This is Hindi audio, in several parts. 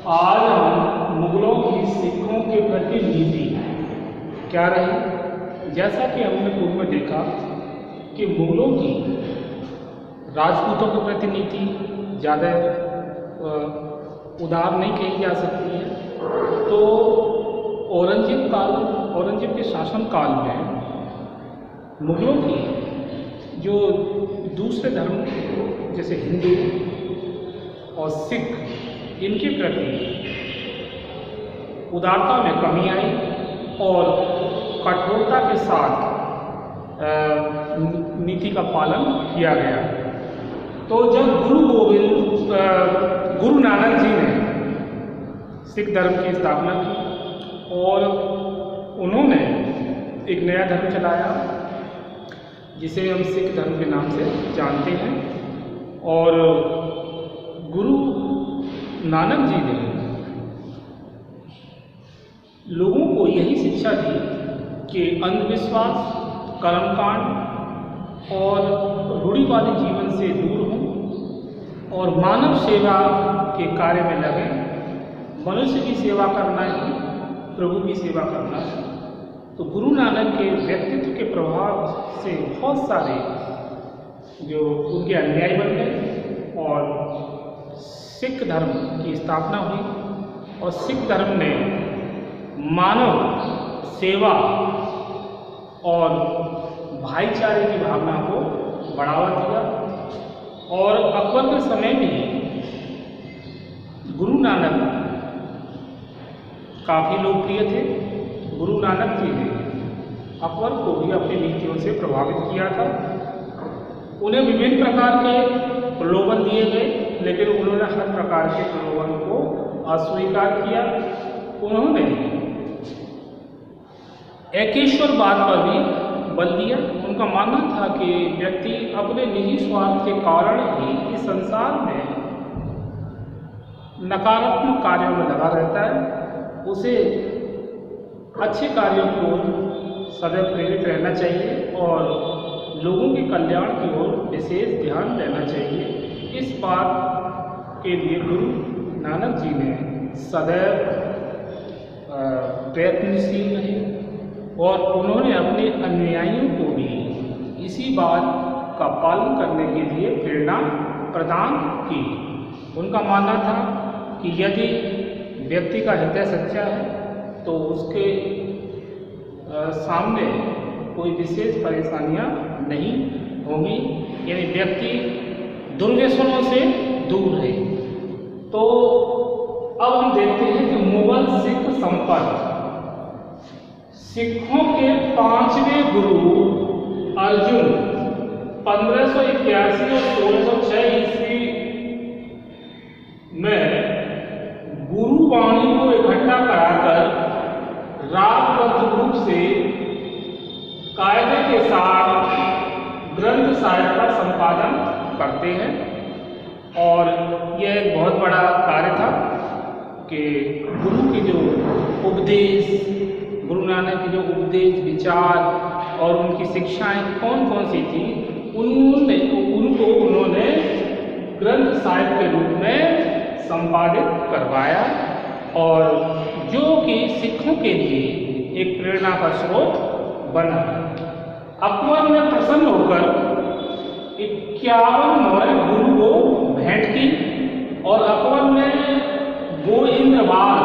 आज हम मुगलों की सिखों के प्रति नीति क्या रही। जैसा कि हमने पूर्व में देखा कि मुगलों की राजपूतों के प्रति नीति ज़्यादा उदार नहीं कही जा सकती है। तो औरंगजेब के शासन काल में मुगलों की जो दूसरे धर्म जैसे हिंदू और सिख इनके प्रति उदारता में कमी आई और कठोरता के साथ नीति का पालन किया गया। तो जब गुरु नानक जी ने सिख धर्म की स्थापना की और उन्होंने एक नया धर्म चलाया जिसे हम सिख धर्म के नाम से जानते हैं। और गुरु नानक जी ने लोगों को यही शिक्षा दी कि अंधविश्वास, कर्मकांड और रूढ़िवादी जीवन से दूर हों और मानव सेवा के कार्य में लगे। मनुष्य की सेवा करना है, प्रभु की सेवा करना है। तो गुरु नानक के व्यक्तित्व के प्रभाव से बहुत सारे जो उनके अनुयायी बन गए और सिख धर्म की स्थापना हुई। और सिख धर्म ने मानव सेवा और भाईचारे की भावना को बढ़ावा दिया। और अकबर के समय में गुरु नानक काफ़ी लोकप्रिय थे। गुरु नानक जी ने अकबर को भी अपनी नीतियों से प्रभावित किया था। उन्हें विभिन्न प्रकार के प्रलोभन दिए गए, लेकिन उन्होंने हर प्रकार के प्रलोभन को अस्वीकार किया। उन्होंने एकेश्वरवाद पर भी बल दिया। उनका मानना था कि व्यक्ति अपने निजी स्वार्थ के कारण ही इस संसार में नकारात्मक कार्यों में लगा रहता है। उसे अच्छे कार्यों को सदैव प्रेरित रहना चाहिए और लोगों के कल्याण की ओर विशेष ध्यान देना चाहिए। इस बात के लिए गुरु नानक जी ने सदैव प्रयत्नशील रहे और उन्होंने अपने अनुयायियों को भी इसी बात का पालन करने के लिए प्रेरणा प्रदान की। उनका मानना था कि यदि व्यक्ति का हृदय सच्चा है तो उसके सामने कोई विशेष परेशानियां नहीं होंगी, यानी व्यक्ति दुर्व्यसनों से दूर रहे। तो अब हम देखते हैं कि मुगल सिख संपर्क। सिखों के 5वें गुरु अर्जुन 1581 और 1606 ईस्वी में गुरुवाणी को इकट्ठा कराकर रागबद्ध रूप से कायदे के साथ ग्रंथ साहिब का संपादन करते हैं। और यह एक बहुत बड़ा कार्य था कि गुरु के जो उपदेश, गुरु नानक के जो उपदेश, विचार और उनकी शिक्षाएं कौन कौन सी थी, उन्होंने ग्रंथ साहिब के रूप में संपादित करवाया और जो कि सिखों के लिए एक प्रेरणा का स्रोत बना। अकबर ने प्रसन्न होकर 51 मोहरें गुरु को भेंट की और अकबर ने गोइंद्रबाल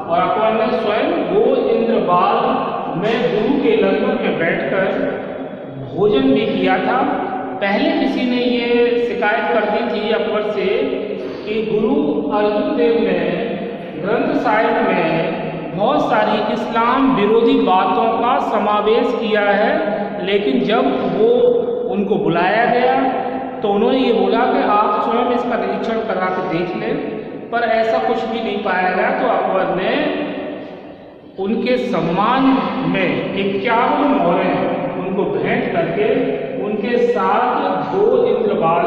और अकबर ने स्वयं गोइंद्रबाल में गुरु के लंगर में बैठकर भोजन भी किया था। पहले किसी ने ये शिकायत कर दी थी अकबर से कि गुरु अर्जुन देव ने ग्रंथ साहिब में बहुत सारी इस्लाम विरोधी बातों का समावेश किया है, लेकिन जब वो उनको बुलाया गया तो उन्होंने ये बोला कि आप स्वयं इसका निरीक्षण करा के देख लें, पर ऐसा कुछ भी नहीं पाया गया। तो अकबर ने उनके सम्मान में 51 मोहरें उनको भेंट करके उनके साथ गोइंद्रबाल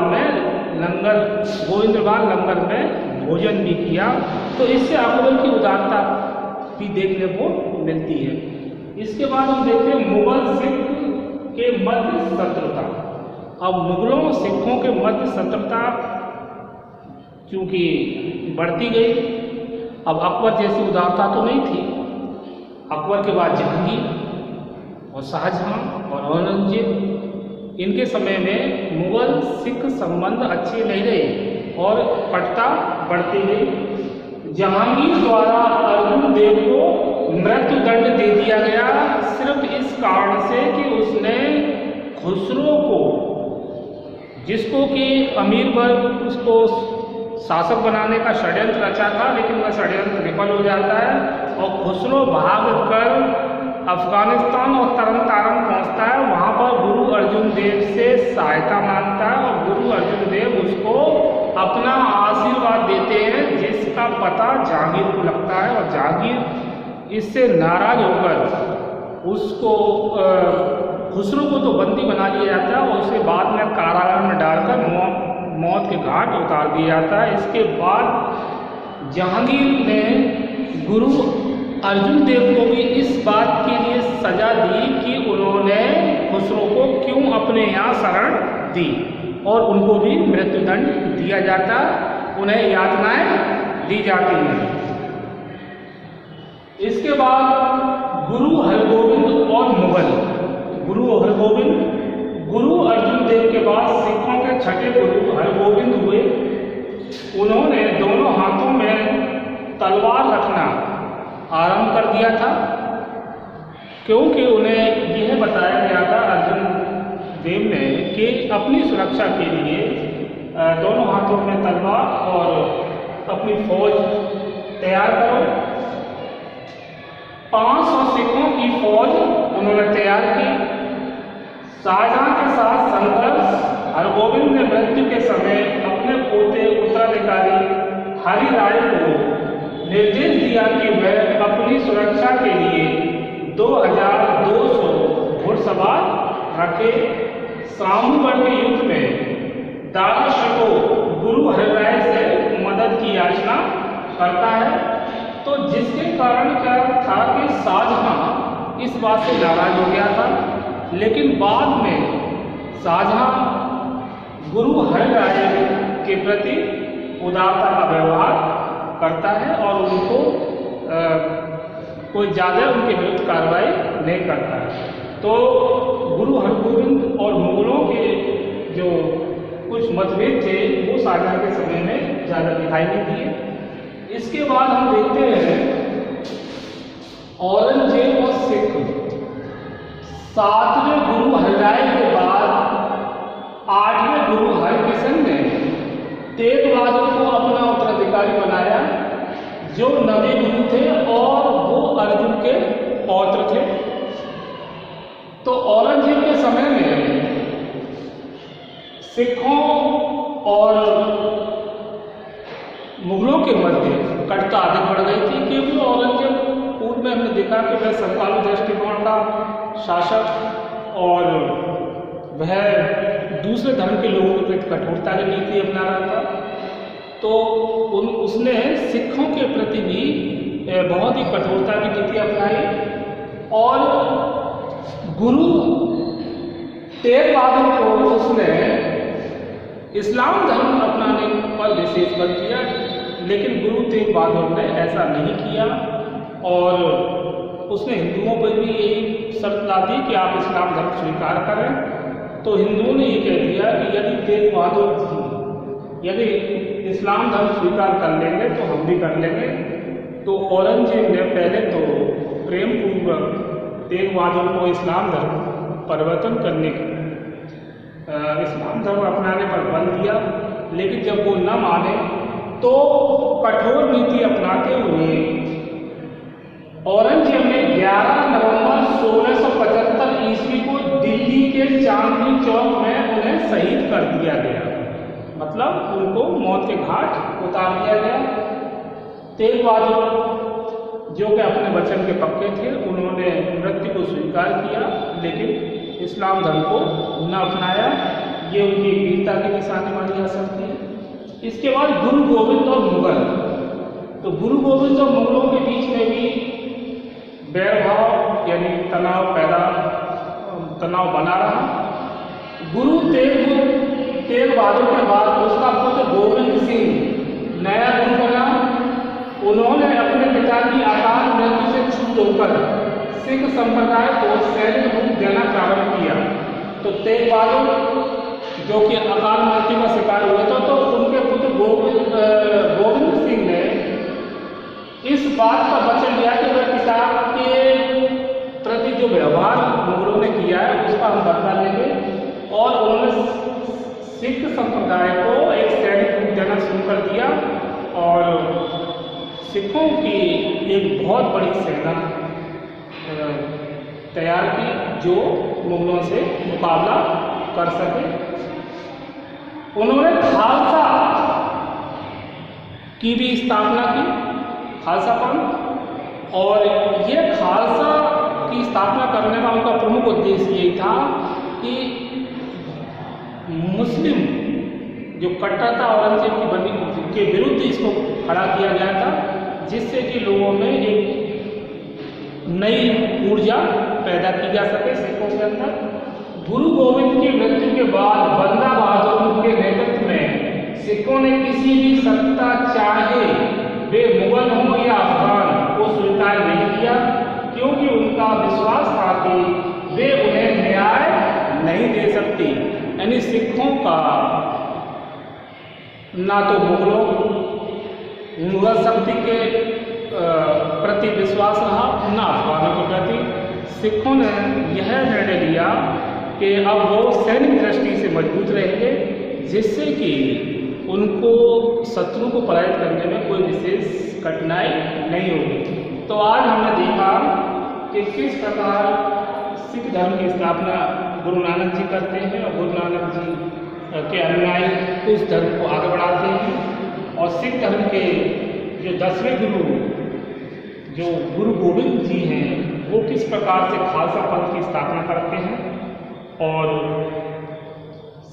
लंगर में भोजन भी किया। तो इससे अकबर की उदारता भी देखने को मिलती है। इसके बाद हम देखते हैं मुगल सिख के मध्य शत्रुता। अब मुगलों और सिखों के मध्य शत्रुता क्योंकि बढ़ती गई। अब अकबर जैसी उदारता तो नहीं थी। अकबर के बाद जहांगीर और शाहजहां और औरंगजेब, इनके समय में मुगल सिख संबंध अच्छे नहीं रहे और कटुता बढ़ती गई। जहांगीर द्वारा अर्जुन देव को मृत्यु दंड दे दिया गया सिर्फ इस कारण से कि उसने खुसरो को, जिसको कि अमीर वर्ग उसको शासक बनाने का षड्यंत्र रचा था, लेकिन वह षड्यंत्र विफल हो जाता है और खुसरो भाग कर अफगानिस्तान और तरन तारण पहुँचता है। वहाँ पर गुरु अर्जुन देव से सहायता मांगता है और गुरु अर्जुन देव उसको अपना आशीर्वाद देते हैं, जिसका पता जहांगीर को लगता है और जहांगीर इससे नाराज होकर उसको खुसरो को तो बंदी बना लिया जाता है और उसे बाद में कारागार में डालकर मौत के घाट उतार दिया जाता है। इसके बाद जहांगीर ने गुरु अर्जुन देव को भी इस बात के लिए सजा दी कि उन्होंने खुसरो को क्यों अपने यहाँ शरण दी और उनको भी मृत्युदंड दिया जाता, उन्हें यातनाएं दी जाती हैं। इसके बाद गुरु हरगोविंद और मुगल। गुरु अर्जुन देव के बाद सिखों के छठे गुरु हरगोविंद हुए। उन्होंने दोनों हाथों में तलवार रखना आरंभ कर दिया था, क्योंकि उन्हें यह बताया गया था अर्जुन देव ने कि अपनी सुरक्षा के लिए दोनों हाथों में तलवार और अपनी फौज तैयार करो। 500 सिखों की फौज उन्होंने तैयार की। शाहजहां के साथ संघर्ष। हरगोविंद ने मृत्यु के समय अपने पोते उत्तराधिकारी हरि राय को निर्देश दिया कि वह अपनी सुरक्षा के लिए 2200 घुड़सवार रखे। सामूगढ़ के युद्ध में दारा शिको गुरु हरिराय से मदद की याचना करता है, तो जिसके कारण क्या था कि शाहजहां इस बात से नाराज हो गया था, लेकिन बाद में शाहजहां गुरु हरिराय के प्रति उदारता का व्यवहार करता है और उनको कोई ज़्यादा उनके विरुद्ध कार्रवाई नहीं करता है। तो गुरु हरगोविंद और मुगलों के जो कुछ मतभेद थे वो शाहजहां के समय में ज़्यादा दिखाई नहीं दिए। इसके बाद हम देखते हैं औरंगजेब और सिख। 7वें गुरु हरिराय के बाद 8वें गुरु हरकिशन ने तेग बहादुर को अपना उत्तराधिकारी बनाया, जो नवे गुरु थे और वो अर्जुन के पौत्र थे। तो औरंगजेब के समय में सिखों और मुगलों के मध्य कटुता अधिक बढ़ गई थी, क्योंकि औरंगजेब पूर्व में हमने देखा कि वह समकालीन दृष्टिकोण का शासक और वह दूसरे धर्म के लोगों के प्रति कठोरता की नीति अपना रहा था। तो उसने सिखों के प्रति भी बहुत ही कठोरता की नीति अपनाई और गुरु तेग बहादुर को उसने इस्लाम धर्म अपनाने पर विशेष बल किया, लेकिन गुरु तेग बहादुर ने ऐसा नहीं किया और उसने हिंदुओं पर भी यही शर्त ला दी कि आप इस्लाम धर्म स्वीकार करें। तो हिंदुओं ने ये कह दिया कि यदि तेग बहादुर यदि इस्लाम धर्म स्वीकार कर लेंगे तो हम भी कर लेंगे। तो औरंगजेब ने पहले तो प्रेम पूर्वक तेग बहादुर को इस्लाम धर्म परिवर्तन करने का इस्लाम धर्म अपनाने पर बल दिया, लेकिन जब वो न माने तो कठोर नीति अपनाते हुए औरंगजेब ने 11 नवंबर 1675 ईस्वी को दिल्ली के चांदनी चौक में उन्हें शहीद कर दिया गया, मतलब उनको मौत के घाट उतार दिया गया। तेग बहादुर जो कि अपने वचन के पक्के थे, उन्होंने मृत्यु को स्वीकार किया, लेकिन इस्लाम धर्म को न अपनाया। ये उनकी वीरता की निशानी मानी जा सकती है। इसके बाद गुरु गोविंद और मुगल। तो गुरु गोविंद और मुगलों के बीच में भी बैरभाव यानी तनाव बना रहा। गुरु तेग बहादुर के बाद उसका पुत्र गोविंद सिंह नया गुरु बना। उन्होंने अपने पिता की अकाल मृत्यु से क्षुब्ध होकर सिख संप्रदाय को सैनिक रूप देना प्रारंभ किया। तो तेग बहादुर जो कि अकाल मृत्यु का शिकार हुए थे, तो उनके पुत्र गोविंद सिंह ने इस बात का वचन लिया कि वह पिता के प्रति जो व्यवहार मुगलों ने किया है उसका हम बदला लेंगे, और उन्होंने सिख संप्रदाय को एक सैनिक रूप देना शुरू कर दिया और सिखों की एक बहुत बड़ी सेना तैयार की जो मुगलों से मुकाबला कर सके। उन्होंने खालसा की भी स्थापना की, खालसा पंथ, और ये खालसा की स्थापना करने का उनका प्रमुख उद्देश्य यही था कि मुस्लिम जो कट्टरता औरंगजेब के विरुद्ध इसको खड़ा किया गया था, जिससे कि लोगों में एक नई ऊर्जा पैदा की जा सके सिखों के अंदर। गुरु गोविंद की मृत्यु के बाद बंदा बहादुर के नेतृत्व में सिखों ने किसी भी सत्ता, चाहे वे मुगल हो या अफगान, को स्वीकार नहीं किया, क्योंकि उनका विश्वास था कि वे उन्हें न्याय नहीं दे सकती। यानी सिखों का ना तो मुगल शक्ति के प्रति विश्वास रहा, ना अफगानों के प्रति। सिखों ने यह निर्णय लिया कि अब वो सैनिक दृष्टि से मजबूत रहेंगे, जिससे कि उनको शत्रु को पराजित करने में कोई विशेष कठिनाई नहीं होगी। तो आज हमने देखा कि किस प्रकार सिख धर्म की स्थापना गुरु नानक जी करते हैं और गुरु नानक जी के अनुयायी उस धर्म को आगे बढ़ाते हैं, और सिख धर्म के जो 10वें गुरु जो गुरु गोविंद जी हैं वो किस प्रकार से खालसा पंथ की स्थापना करते हैं और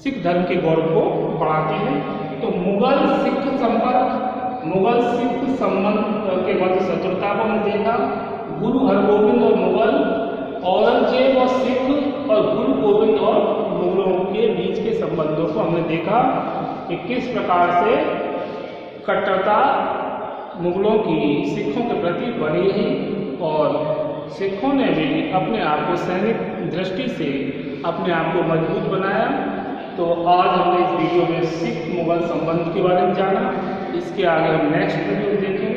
सिख धर्म के गौरव को बढ़ाते हैं। तो मुगल सिख संबंध के बाद शत्रुता को हमने देखा। गुरु हरगोविंद और मुगल, औरंगजेब और सिख, और गुरु गोविंद और मुगलों के बीच के संबंधों को हमने देखा कि किस प्रकार से कट्टरता मुगलों की सिखों के प्रति बनी है, और सिखों ने भी अपने आप को सैनिक दृष्टि से अपने आप को मजबूत बनाया। तो आज हमने इस वीडियो में सिख मुगल संबंध के बारे में जाना। इसके आगे हम नेक्स्ट वीडियो देखेंगे।